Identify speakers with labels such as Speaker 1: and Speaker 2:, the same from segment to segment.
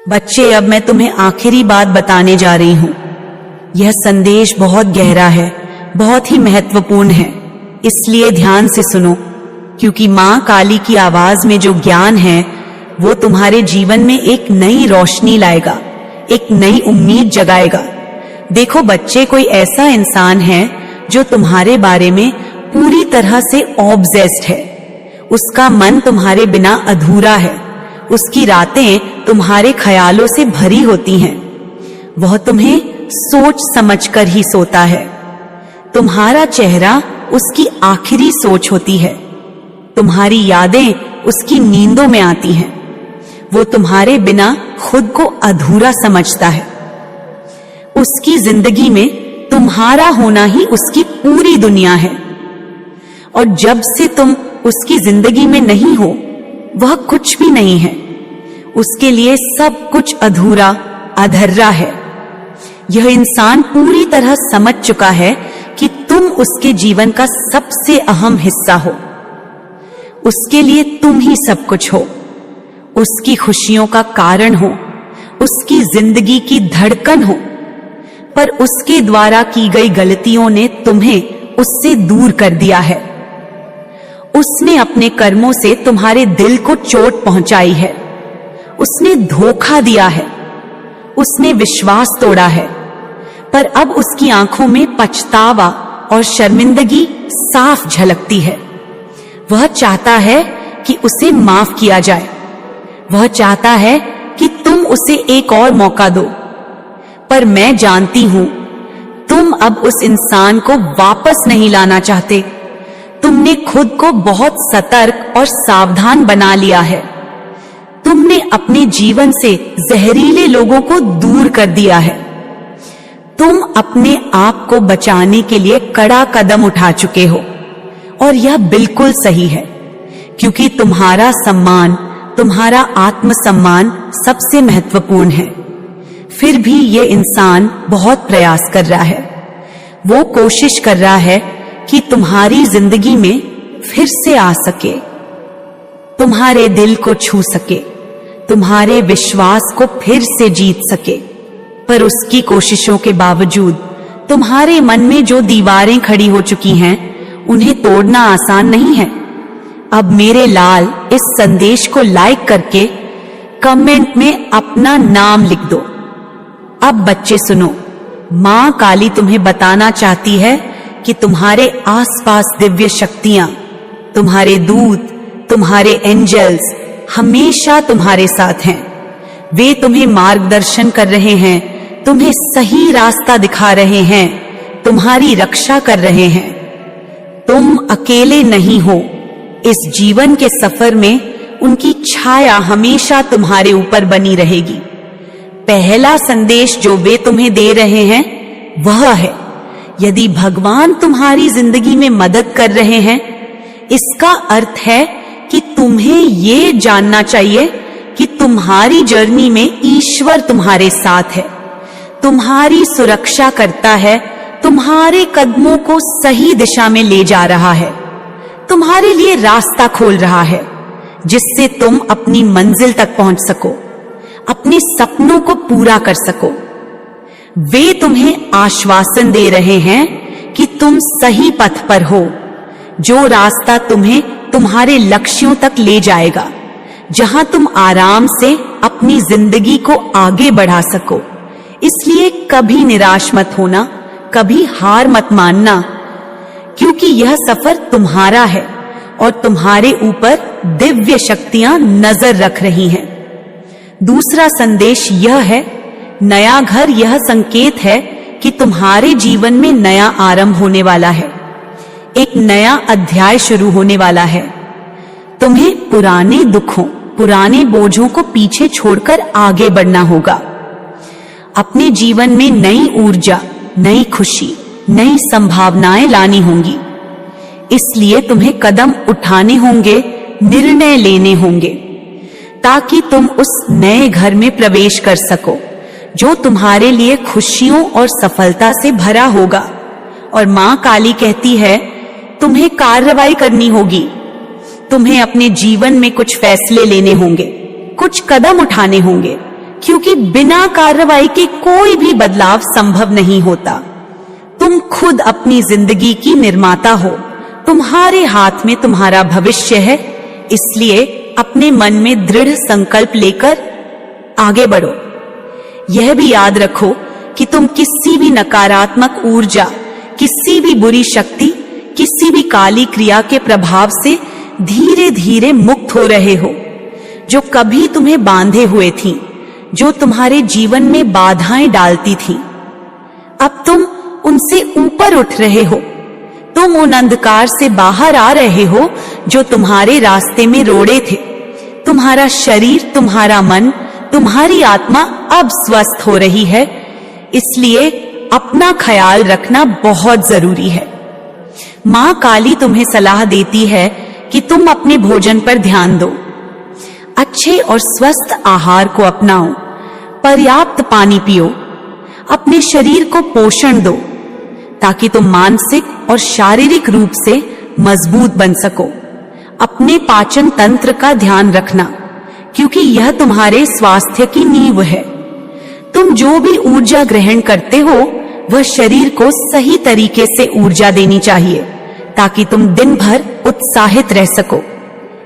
Speaker 1: बच्चे, अब मैं तुम्हें आखिरी बात बताने जा रही हूं। यह संदेश बहुत गहरा है, बहुत ही महत्वपूर्ण है, इसलिए ध्यान से सुनो, क्योंकि मां काली की आवाज में जो ज्ञान है वो तुम्हारे जीवन में एक नई रोशनी लाएगा, एक नई उम्मीद जगाएगा। देखो बच्चे, कोई ऐसा इंसान है जो तुम्हारे बारे में पूरी तरह से ऑब्सेस्ड है। उसका मन तुम्हारे बिना अधूरा है, उसकी रातें तुम्हारे ख्यालों से भरी होती हैं। वह तुम्हें सोच समझकर ही सोता है। तुम्हारा चेहरा उसकी आखिरी सोच होती है। तुम्हारी यादें उसकी नींदों में आती हैं। वो तुम्हारे बिना खुद को अधूरा समझता है। उसकी जिंदगी में तुम्हारा होना ही उसकी पूरी दुनिया है, और जब से तुम उसकी जिंदगी में नहीं हो, वह कुछ भी नहीं है। उसके लिए सब कुछ अधूरा, अधर्रा है। यह इंसान पूरी तरह समझ चुका है कि तुम उसके जीवन का सबसे अहम हिस्सा हो। उसके लिए तुम ही सब कुछ हो, उसकी खुशियों का कारण हो, उसकी जिंदगी की धड़कन हो। पर उसके द्वारा की गई गलतियों ने तुम्हें उससे दूर कर दिया है। उसने अपने कर्मों से तुम्हारे दिल को चोट पहुंचाई है। उसने धोखा दिया है, उसने विश्वास तोड़ा है। पर अब उसकी आंखों में पछतावा और शर्मिंदगी साफ झलकती है। वह चाहता है कि उसे माफ किया जाए। वह चाहता है कि तुम उसे एक और मौका दो। पर मैं जानती हूं, तुम अब उस इंसान को वापस नहीं लाना चाहते। तुमने खुद को बहुत सतर्क और सावधान बना लिया है। तुमने अपने जीवन से जहरीले लोगों को दूर कर दिया है। तुम अपने आप को बचाने के लिए कड़ा कदम उठा चुके हो, और यह बिल्कुल सही है, क्योंकि तुम्हारा सम्मान, तुम्हारा आत्मसम्मान सबसे महत्वपूर्ण है। फिर भी ये इंसान बहुत प्रयास कर रहा है। वो कोशिश कर रहा है कि तुम्हारी जिंदगी में फिर से आ सके, तुम्हारे दिल को छू सके, तुम्हारे विश्वास को फिर से जीत सके। पर उसकी कोशिशों के बावजूद तुम्हारे मन में जो दीवारें खड़ी हो चुकी हैं, उन्हें तोड़ना आसान नहीं है। अब मेरे लाल, इस संदेश को लाइक करके कमेंट में अपना नाम लिख दो। अब बच्चे सुनो, मां काली तुम्हें बताना चाहती है कि तुम्हारे आसपास दिव्य शक्तियां, तुम्हारे दूत, तुम्हारे एंजल्स हमेशा तुम्हारे साथ हैं। वे तुम्हें मार्गदर्शन कर रहे हैं, तुम्हें सही रास्ता दिखा रहे हैं, तुम्हारी रक्षा कर रहे हैं। तुम अकेले नहीं हो। इस जीवन के सफर में उनकी छाया हमेशा तुम्हारे ऊपर बनी रहेगी। पहला संदेश जो वे तुम्हें दे रहे हैं वह है, यदि भगवान तुम्हारी जिंदगी में मदद कर रहे हैं, इसका अर्थ है कि तुम्हें ये जानना चाहिए कि तुम्हारी जर्नी में ईश्वर तुम्हारे साथ है, तुम्हारी सुरक्षा करता है, तुम्हारे कदमों को सही दिशा में ले जा रहा है, तुम्हारे लिए रास्ता खोल रहा है, जिससे तुम अपनी मंजिल तक पहुंच सको, अपने सपनों को पूरा कर सको। वे तुम्हें आश्वासन दे रहे हैं कि तुम सही पथ पर हो, जो रास्ता तुम्हें तुम्हारे लक्ष्यों तक ले जाएगा, जहां तुम आराम से अपनी जिंदगी को आगे बढ़ा सको। इसलिए कभी निराश मत होना, कभी हार मत मानना, क्योंकि यह सफर तुम्हारा है और तुम्हारे ऊपर दिव्य शक्तियां नजर रख रही हैं। दूसरा संदेश यह है, नया घर यह संकेत है कि तुम्हारे जीवन में नया आरंभ होने वाला है, एक नया अध्याय शुरू होने वाला है। तुम्हें पुराने दुखों, पुराने बोझों को पीछे छोड़कर आगे बढ़ना होगा। अपने जीवन में नई ऊर्जा, नई खुशी, नई संभावनाएं लानी होंगी। इसलिए तुम्हें कदम उठाने होंगे, निर्णय लेने होंगे, ताकि तुम उस नए घर में प्रवेश कर सको जो तुम्हारे लिए खुशियों और सफलता से भरा होगा। और मां काली कहती है, तुम्हें कार्रवाई करनी होगी, तुम्हें अपने जीवन में कुछ फैसले लेने होंगे, कुछ कदम उठाने होंगे, क्योंकि बिना कार्रवाई के कोई भी बदलाव संभव नहीं होता। तुम खुद अपनी जिंदगी की निर्माता हो। तुम्हारे हाथ में तुम्हारा भविष्य है। इसलिए अपने मन में दृढ़ संकल्प लेकर आगे बढ़ो। यह भी याद रखो कि तुम किसी भी नकारात्मक ऊर्जा, किसी भी बुरी शक्ति, किसी भी काली क्रिया के प्रभाव से धीरे धीरे मुक्त हो रहे हो, जो कभी तुम्हें बांधे हुए थी, जो तुम्हारे जीवन में बाधाएं डालती थी। अब तुम उनसे ऊपर उठ रहे हो। तुम उन अंधकार से बाहर आ रहे हो जो तुम्हारे रास्ते में रोड़े थे। तुम्हारा शरीर, तुम्हारा मन, तुम्हारी आत्मा अब स्वस्थ हो रही है। इसलिए अपना ख्याल रखना बहुत जरूरी है। मां काली तुम्हें सलाह देती है कि तुम अपने भोजन पर ध्यान दो, अच्छे और स्वस्थ आहार को अपनाओ, पर्याप्त पानी पियो, अपने शरीर को पोषण दो ताकि तुम मानसिक और शारीरिक रूप से मजबूत बन सको। अपने पाचन तंत्र का ध्यान रखना, क्योंकि यह तुम्हारे स्वास्थ्य की नींव है। तुम जो भी ऊर्जा ग्रहण करते हो वह शरीर को सही तरीके से ऊर्जा देनी चाहिए ताकि तुम दिन भर उत्साहित रह सको।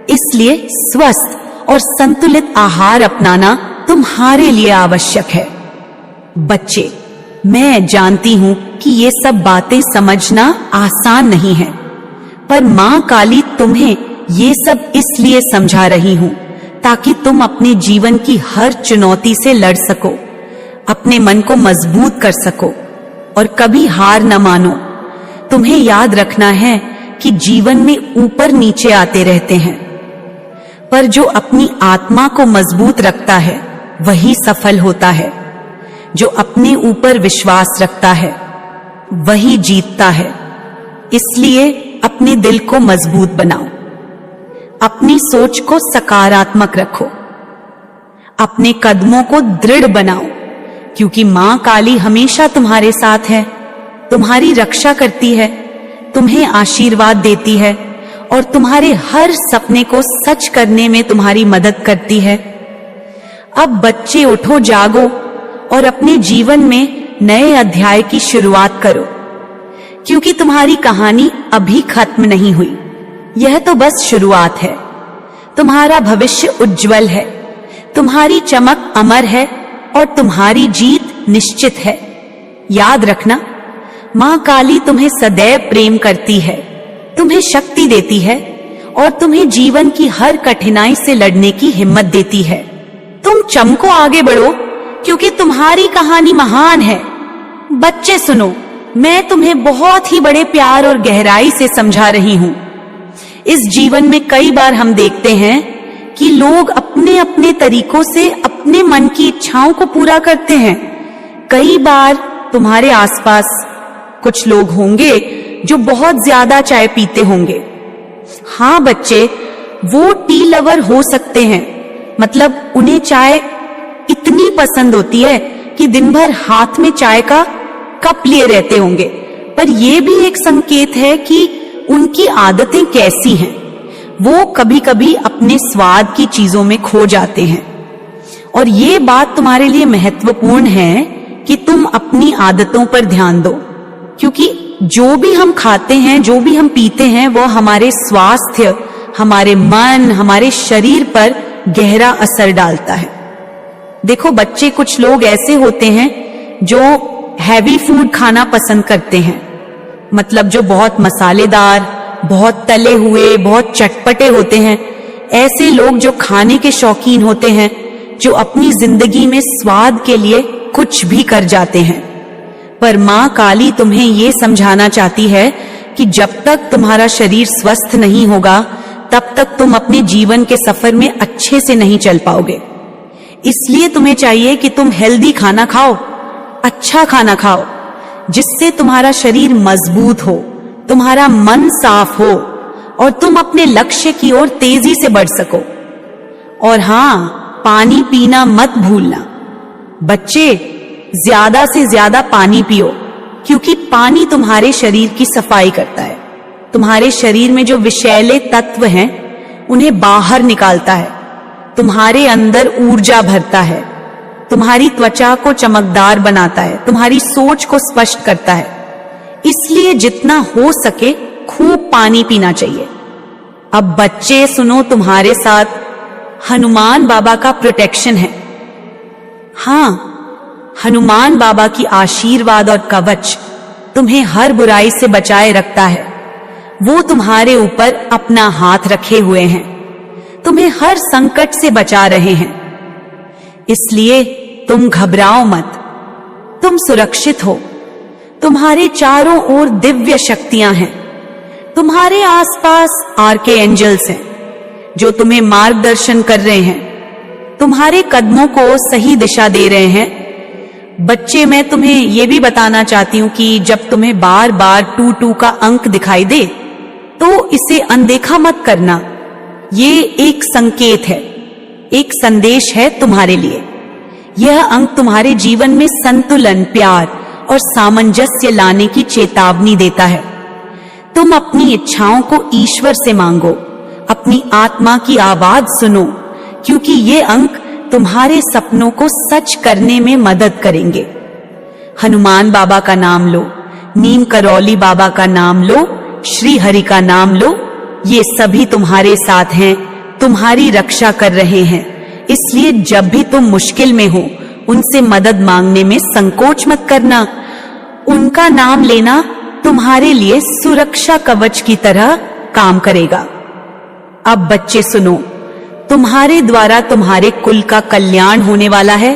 Speaker 1: इसलिए स्वस्थ और संतुलित आहार अपनाना तुम्हारे लिए आवश्यक है। बच्चे, मैं जानती हूं कि ये सब बातें समझना आसान नहीं है, पर मां काली तुम्हें ये सब इसलिए समझा रही हूं ताकि तुम अपने जीवन की हर चुनौती से लड़ सको, अपने मन को मजबूत कर सको और कभी हार न मानो। तुम्हें याद रखना है कि जीवन में ऊपर नीचे आते रहते हैं, पर जो अपनी आत्मा को मजबूत रखता है वही सफल होता है। जो अपने ऊपर विश्वास रखता है वही जीतता है। इसलिए अपने दिल को मजबूत बनाओ, अपनी सोच को सकारात्मक रखो, अपने कदमों को दृढ़ बनाओ, क्योंकि मां काली हमेशा तुम्हारे साथ है, तुम्हारी रक्षा करती है, तुम्हें आशीर्वाद देती है और तुम्हारे हर सपने को सच करने में तुम्हारी मदद करती है। अब बच्चे उठो, जागो और अपने जीवन में नए अध्याय की शुरुआत करो, क्योंकि तुम्हारी कहानी अभी खत्म नहीं हुई। यह तो बस शुरुआत है। तुम्हारा भविष्य उज्जवल है, तुम्हारी चमक अमर है और तुम्हारी जीत निश्चित है। याद रखना, मां काली तुम्हें सदैव प्रेम करती है, तुम्हें शक्ति देती है और तुम्हें जीवन की हर कठिनाई से लड़ने की हिम्मत देती है। तुम चमको, आगे बढ़ो, क्योंकि तुम्हारी कहानी महान है। बच्चे सुनो, मैं तुम्हें बहुत ही बड़े प्यार और गहराई से समझा रही हूं। इस जीवन में कई बार हम देखते हैं कि लोग अपने अपने तरीकों से अपने मन की इच्छाओं को पूरा करते हैं। कई बार तुम्हारे आसपास कुछ लोग होंगे जो बहुत ज्यादा चाय पीते होंगे। हाँ बच्चे, वो टी लवर हो सकते हैं, मतलब उन्हें चाय इतनी पसंद होती है कि दिन भर हाथ में चाय का कप लिए रहते होंगे। पर यह भी एक संकेत है कि उनकी आदतें कैसी हैं। वो कभी कभी अपने स्वाद की चीजों में खो जाते हैं। और ये बात तुम्हारे लिए महत्वपूर्ण है कि तुम अपनी आदतों पर ध्यान दो, क्योंकि जो भी हम खाते हैं, जो भी हम पीते हैं, वो हमारे स्वास्थ्य, हमारे मन, हमारे शरीर पर गहरा असर डालता है। देखो बच्चे, कुछ लोग ऐसे होते हैं जो हैवी फूड खाना पसंद करते हैं, मतलब जो बहुत मसालेदार, बहुत तले हुए, बहुत चटपटे होते हैं। ऐसे लोग जो खाने के शौकीन होते हैं, जो अपनी जिंदगी में स्वाद के लिए कुछ भी कर जाते हैं। पर मां काली तुम्हें ये समझाना चाहती है कि जब तक तुम्हारा शरीर स्वस्थ नहीं होगा, तब तक तुम अपने जीवन के सफर में अच्छे से नहीं चल पाओगे। इसलिए तुम्हें चाहिए कि तुम हेल्दी खाना खाओ, अच्छा खाना खाओ, जिससे तुम्हारा शरीर मजबूत हो, तुम्हारा मन साफ हो और तुम अपने लक्ष्य की ओर तेजी से बढ़ सको। और हाँ, पानी पीना मत भूलना। बच्चे, ज्यादा से ज्यादा पानी पियो, क्योंकि पानी तुम्हारे शरीर की सफाई करता है। तुम्हारे शरीर में जो विषैले तत्व हैं, उन्हें बाहर निकालता है, तुम्हारे अंदर ऊर्जा भरता है। तुम्हारी त्वचा को चमकदार बनाता है, तुम्हारी सोच को स्पष्ट करता है। इसलिए जितना हो सके खूब पानी पीना चाहिए। अब बच्चे सुनो, तुम्हारे साथ हनुमान बाबा का प्रोटेक्शन है। हाँ, हनुमान बाबा की आशीर्वाद और कवच तुम्हें हर बुराई से बचाए रखता है। वो तुम्हारे ऊपर अपना हाथ रखे हुए हैं, तुम्हें हर संकट से बचा रहे हैं। इसलिए तुम घबराओ मत, तुम सुरक्षित हो। तुम्हारे चारों ओर दिव्य शक्तियां हैं। तुम्हारे आसपास आर्के एंजल्स हैं जो तुम्हें मार्गदर्शन कर रहे हैं, तुम्हारे कदमों को सही दिशा दे रहे हैं। बच्चे, मैं तुम्हें यह भी बताना चाहती हूं कि जब तुम्हें बार बार 2 का अंक दिखाई दे तो इसे अनदेखा मत करना। ये एक संकेत है, एक संदेश है तुम्हारे लिए। यह अंक तुम्हारे जीवन में संतुलन, प्यार और सामंजस्य लाने की चेतावनी देता है। तुम अपनी इच्छाओं को ईश्वर से मांगो, अपनी आत्मा की आवाज सुनो, क्योंकि ये अंक तुम्हारे सपनों को सच करने में मदद करेंगे। हनुमान बाबा का नाम लो, नीम करौली बाबा का नाम लो, श्री हरि का नाम लो। ये सभी तुम्हारे साथ हैं, तुम्हारी रक्षा कर रहे हैं। इसलिए जब भी तुम मुश्किल में हो, उनसे मदद मांगने में संकोच मत करना। उनका नाम लेना तुम्हारे लिए सुरक्षा कवच की तरह काम करेगा। अब बच्चे सुनो, तुम्हारे द्वारा तुम्हारे कुल का कल्याण होने वाला है।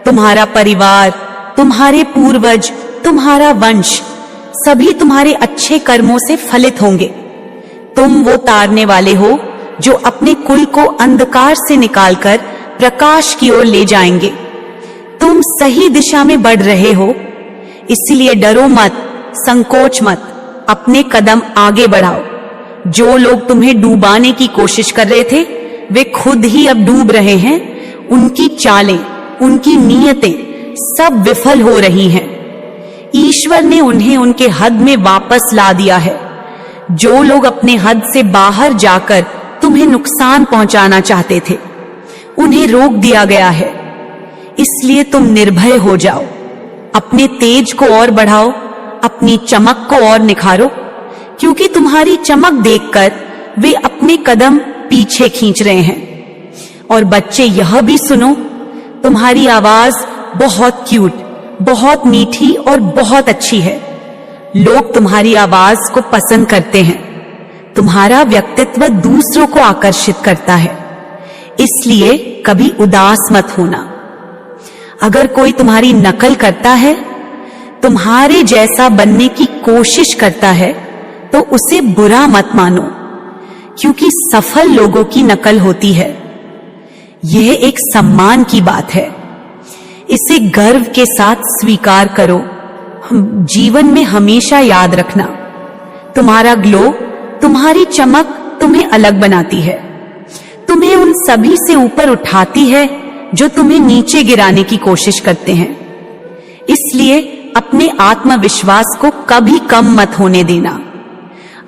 Speaker 1: तुम्हारा परिवार, तुम्हारे पूर्वज, तुम्हारा वंश सभी तुम्हारे अच्छे कर्मों से फलित होंगे। तुम वो तारने वाले हो जो अपने कुल को अंधकार से निकालकर प्रकाश की ओर ले जाएंगे। तुम सही दिशा में बढ़ रहे हो, इसलिए डरो मत, संकोच मत, अपने कदम आगे बढ़ाओ। जो लोग तुम्हें डूबाने की कोशिश कर रहे थे, वे खुद ही अब डूब रहे हैं। उनकी चालें, उनकी नीयतें सब विफल हो रही हैं। ईश्वर ने उन्हें उनके हद में वापस ला दिया है। जो लोग अपने हद से बाहर जाकर तुम्हें नुकसान पहुंचाना चाहते थे, उन्हें रोक दिया गया है। इसलिए तुम निर्भय हो जाओ, अपने तेज को और बढ़ाओ, अपनी चमक को और निखारो, क्योंकि तुम्हारी चमक देखकर वे अपने कदम पीछे खींच रहे हैं। और बच्चे, यह भी सुनो, तुम्हारी आवाज बहुत क्यूट, बहुत मीठी और बहुत अच्छी है। लोग तुम्हारी आवाज को पसंद करते हैं। तुम्हारा व्यक्तित्व दूसरों को आकर्षित करता है। इसलिए कभी उदास मत होना। अगर कोई तुम्हारी नकल करता है, तुम्हारे जैसा बनने की कोशिश करता है, तो उसे बुरा मत मानो, क्योंकि सफल लोगों की नकल होती है। यह एक सम्मान की बात है। इसे गर्व के साथ स्वीकार करो। जीवन में हमेशा याद रखना, तुम्हारा ग्लो, तुम्हारी चमक तुम्हें अलग बनाती है, तुम्हें उन सभी से ऊपर उठाती है जो तुम्हें नीचे गिराने की कोशिश करते हैं। इसलिए अपने आत्मविश्वास को कभी कम मत होने देना,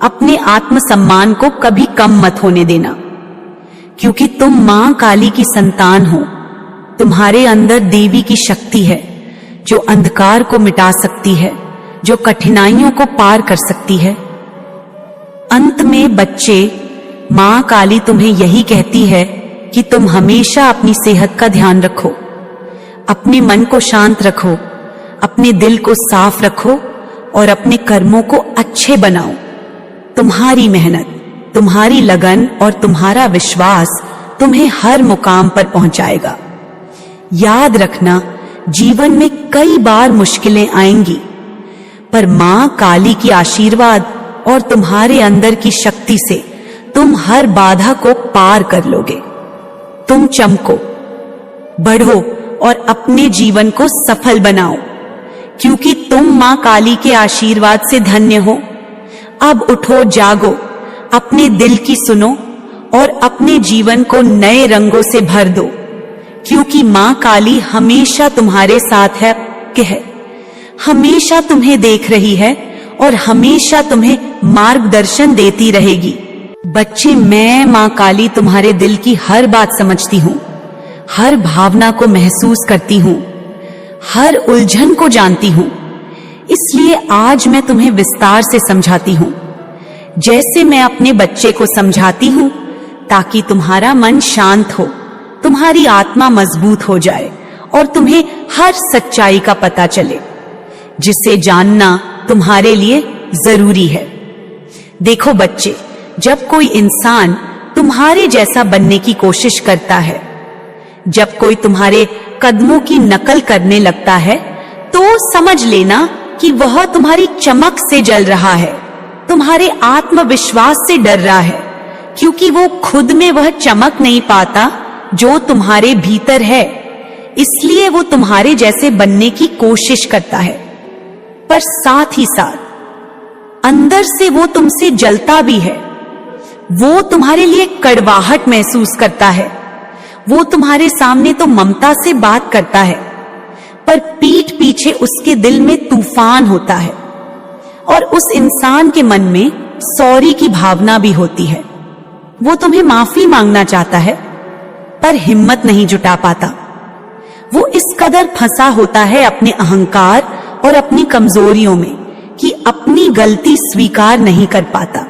Speaker 1: अपने आत्मसम्मान को कभी कम मत होने देना, क्योंकि तुम मां काली की संतान हो। तुम्हारे अंदर देवी की शक्ति है जो अंधकार को मिटा सकती है, जो कठिनाइयों को पार कर सकती है। अंत में बच्चे, मां काली तुम्हें यही कहती है कि तुम हमेशा अपनी सेहत का ध्यान रखो, अपने मन को शांत रखो, अपने दिल को साफ रखो और अपने कर्मों को अच्छे बनाओ। तुम्हारी मेहनत, तुम्हारी लगन और तुम्हारा विश्वास तुम्हें हर मुकाम पर पहुंचाएगा। याद रखना, जीवन में कई बार मुश्किलें आएंगी, पर मां काली की आशीर्वाद और तुम्हारे अंदर की शक्ति से तुम हर बाधा को पार कर लोगे। तुम चमको, बढ़ो और अपने जीवन को सफल बनाओ, क्योंकि तुम मां काली के आशीर्वाद से धन्य हो। अब उठो, जागो, अपने दिल की सुनो और अपने जीवन को नए रंगों से भर दो, क्योंकि मां काली हमेशा तुम्हारे साथ है, हमेशा तुम्हें देख रही है और हमेशा तुम्हें मार्गदर्शन देती रहेगी। बच्चे, मैं मां काली तुम्हारे दिल की हर बात समझती हूँ। हर भावना को महसूस करती हूँ, हर उलझन को जानती हूँ। इसलिए आज मैं तुम्हें विस्तार से समझाती हूँ, जैसे मैं अपने बच्चे को समझाती हूँ, ताकि तुम्हारा मन शांत हो, तुम्हारी आत्मा मजबूत हो जाए और तुम्हें हर सच्चाई का पता चले, जिसे जानना तुम्हारे लिए जरूरी है। देखो बच्चे, जब कोई इंसान तुम्हारे जैसा बनने की कोशिश करता है, जब कोई तुम्हारे कदमों की नकल करने लगता है, तो समझ लेना कि वह तुम्हारी चमक से जल रहा है, तुम्हारे आत्मविश्वास से डर रहा है, क्योंकि वो खुद में वह चमक नहीं पाता जो तुम्हारे भीतर है। इसलिए वो तुम्हारे जैसे बनने की कोशिश करता है, पर साथ ही साथ अंदर से वो तुमसे जलता भी है। वो तुम्हारे लिए कड़वाहट महसूस करता है। वो तुम्हारे सामने तो ममता से बात करता है, पर पीठ पीछे उसके दिल में तूफान होता है और उस इंसान के मन में सॉरी की भावना भी होती है। वो तुम्हें माफी मांगना चाहता है, पर हिम्मत नहीं जुटा पाता। वो इस कदर फंसा होता है अपने अहंकार और अपनी कमजोरियों में कि अपनी गलती स्वीकार नहीं कर पाता।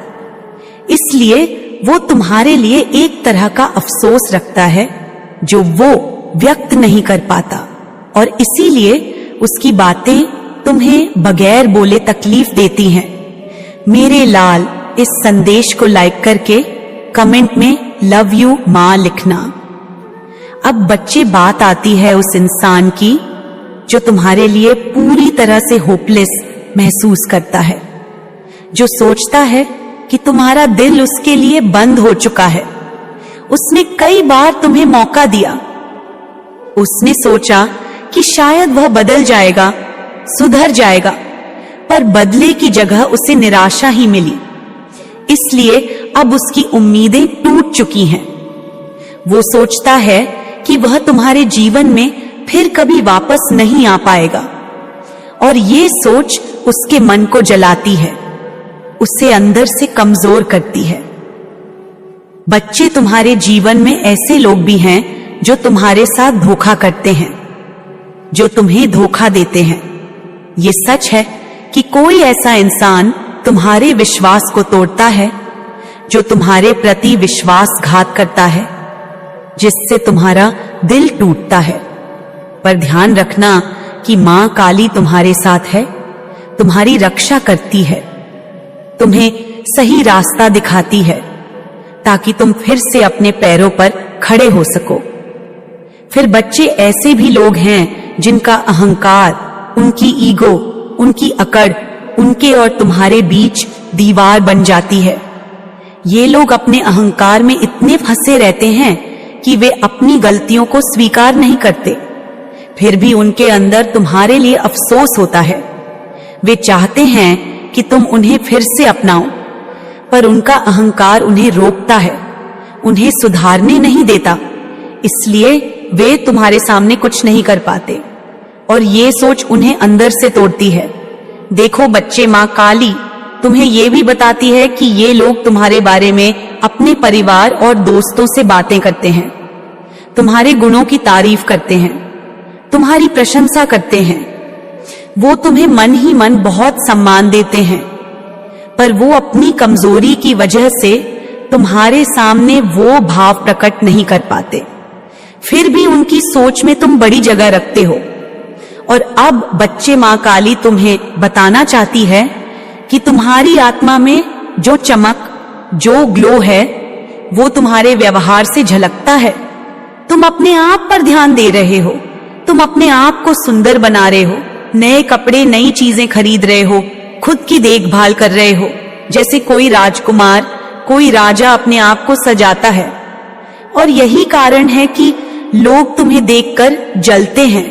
Speaker 1: इसलिए वो तुम्हारे लिए एक तरह का अफसोस रखता है जो वो व्यक्त नहीं कर पाता, और इसीलिए उसकी बातें तुम्हें बगैर बोले तकलीफ देती हैं। मेरे लाल, इस संदेश को लाइक करके कमेंट में लव यू मां लिखना। अब बच्चे, बात आती है उस इंसान की जो तुम्हारे लिए पूरी तरह से होपलेस महसूस करता है, जो सोचता है कि तुम्हारा दिल उसके लिए बंद हो चुका है। उसने कई बार तुम्हें मौका दिया। उसने सोचा कि शायद वह बदल जाएगा, सुधर जाएगा, पर बदले की जगह उसे निराशा ही मिली। इसलिए अब उसकी उम्मीदें टूट चुकी हैं। वो सोचता है कि वह तुम्हारे जीवन में फिर कभी वापस नहीं आ पाएगा, और ये सोच उसके मन को जलाती है, उसे अंदर से कमजोर करती है। बच्चे, तुम्हारे जीवन में ऐसे लोग भी हैं जो तुम्हारे साथ धोखा करते हैं, जो तुम्हें धोखा देते हैं। ये सच है कि कोई ऐसा इंसान तुम्हारे विश्वास को तोड़ता है, जो तुम्हारे प्रति विश्वासघात करता है, जिससे तुम्हारा दिल टूटता है। पर ध्यान रखना कि मां काली तुम्हारे साथ है, तुम्हारी रक्षा करती है, तुम्हें सही रास्ता दिखाती है, ताकि तुम फिर से अपने पैरों पर खड़े हो सको। फिर बच्चे, ऐसे भी लोग हैं जिनका अहंकार, उनकी ईगो, उनकी अकड़, उनके और तुम्हारे बीच दीवार बन जाती है। ये लोग अपने अहंकार में इतने फंसे रहते हैं कि वे अपनी गलतियों को स्वीकार नहीं करते। फिर भी उनके अंदर तुम्हारे लिए अफसोस होता है। वे चाहते हैं कि तुम उन्हें फिर से अपनाओ, पर उनका अहंकार उन्हें रोकता है, उन्हें सुधारने नहीं देता। इसलिए वे तुम्हारे सामने कुछ नहीं कर पाते, और ये सोच उन्हें अंदर से तोड़ती है। देखो बच्चे, मां काली तुम्हें ये भी बताती है कि ये लोग तुम्हारे बारे में अपने परिवार और दोस्तों से बातें करते हैं, तुम्हारे गुणों की तारीफ करते हैं, तुम्हारी प्रशंसा करते हैं। वो तुम्हें मन ही मन बहुत सम्मान देते हैं, पर वो अपनी कमजोरी की वजह से तुम्हारे सामने वो भाव प्रकट नहीं कर पाते। फिर भी उनकी सोच में तुम बड़ी जगह रखते हो। और अब बच्चे, मां काली तुम्हें बताना चाहती है कि तुम्हारी आत्मा में जो चमक, जो ग्लो है, वो तुम्हारे व्यवहार से झलकता है। तुम अपने आप पर ध्यान दे रहे हो, तुम अपने आप को सुंदर बना रहे हो, नए कपड़े, नई चीजें खरीद रहे हो, खुद की देखभाल कर रहे हो, जैसे कोई राजकुमार, कोई राजा अपने आप को सजाता है। और यही कारण है कि लोग तुम्हें देखकर जलते हैं,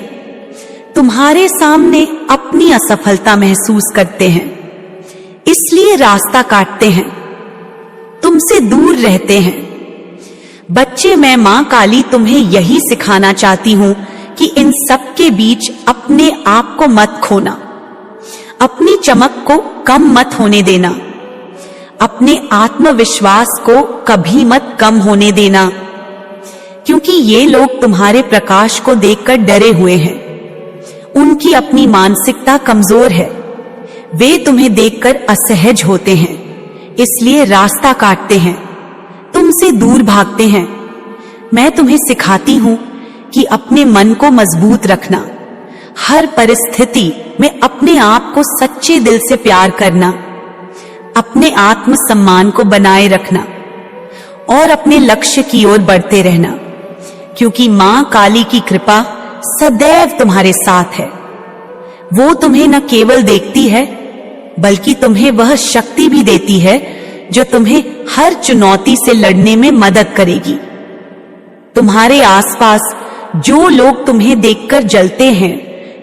Speaker 1: तुम्हारे सामने अपनी असफलता महसूस करते हैं, इसलिए रास्ता काटते हैं, तुमसे दूर रहते हैं। बच्चे, मैं मां काली तुम्हें यही सिखाना चाहती हूं कि इन सब के बीच अपने आप को मत खोना, अपनी चमक को कम मत होने देना, अपने आत्मविश्वास को कभी मत कम होने देना, क्योंकि ये लोग तुम्हारे प्रकाश को देखकर डरे हुए हैं। उनकी अपनी मानसिकता कमजोर है। वे तुम्हें देखकर असहज होते हैं, इसलिए रास्ता काटते हैं, तुमसे दूर भागते हैं। मैं तुम्हें सिखाती हूं कि अपने मन को मजबूत रखना, हर परिस्थिति में अपने आप को सच्चे दिल से प्यार करना, अपने आत्म सम्मान को बनाए रखना और अपने लक्ष्य की ओर बढ़ते रहना, क्योंकि मां काली की कृपा सदैव तुम्हारे साथ है। वो तुम्हें न केवल देखती है, बल्कि तुम्हें वह शक्ति भी देती है जो तुम्हें हर चुनौती से लड़ने में मदद करेगी। तुम्हारे आसपास जो लोग तुम्हें देखकर जलते हैं,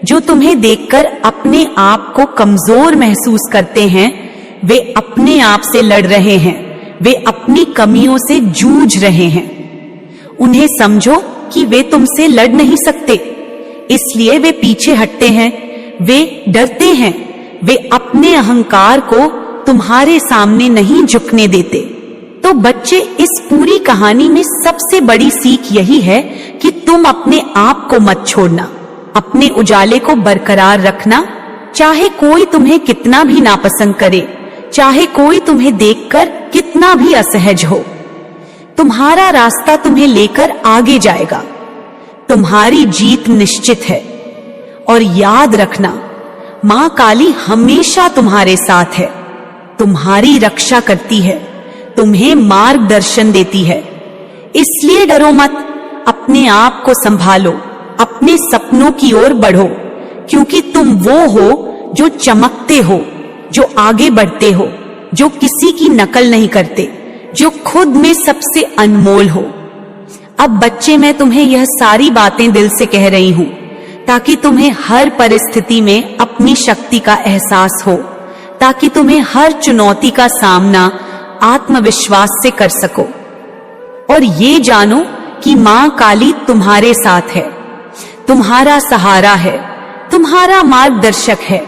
Speaker 1: जो तुम्हें देखकर अपने आप को कमजोर महसूस करते हैं, वे अपने आप से लड़ रहे हैं, वे अपनी कमियों से जूझ रहे हैं। उन्हें समझो कि वे तुमसे लड़ नहीं सकते, इसलिए वे पीछे हटते हैं, वे डरते हैं, वे अपने अहंकार को तुम्हारे सामने नहीं झुकने देते। तो बच्चे, इस पूरी कहानी में सबसे बड़ी सीख यही है कि तुम अपने आप को मत छोड़ना, अपने उजाले को बरकरार रखना, चाहे कोई तुम्हें कितना भी नापसंद करे, चाहे कोई तुम्हें देखकर कितना भी असहज हो। तुम्हारा रास्ता तुम्हें लेकर आगे जाएगा, तुम्हारी जीत निश्चित है। और याद रखना, मां काली हमेशा तुम्हारे साथ है, तुम्हारी रक्षा करती है, तुम्हें मार्गदर्शन देती है। इसलिए डरो मत, अपने आप को संभालो, अपने सपनों की ओर बढ़ो, क्योंकि तुम वो हो जो चमकते हो, जो आगे बढ़ते हो, जो किसी की नकल नहीं करते, जो खुद में सबसे अनमोल हो। अब बच्चे, मैं तुम्हें यह सारी बातें दिल से कह रही हूं ताकि तुम्हें हर परिस्थिति में अपनी शक्ति का एहसास हो, ताकि तुम्हें हर चुनौती का सामना आत्मविश्वास से कर सको। और ये जानो कि मां काली तुम्हारे साथ है, तुम्हारा सहारा है, तुम्हारा मार्गदर्शक है।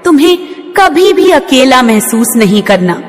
Speaker 1: तुम्हें कभी भी अकेला महसूस नहीं करना।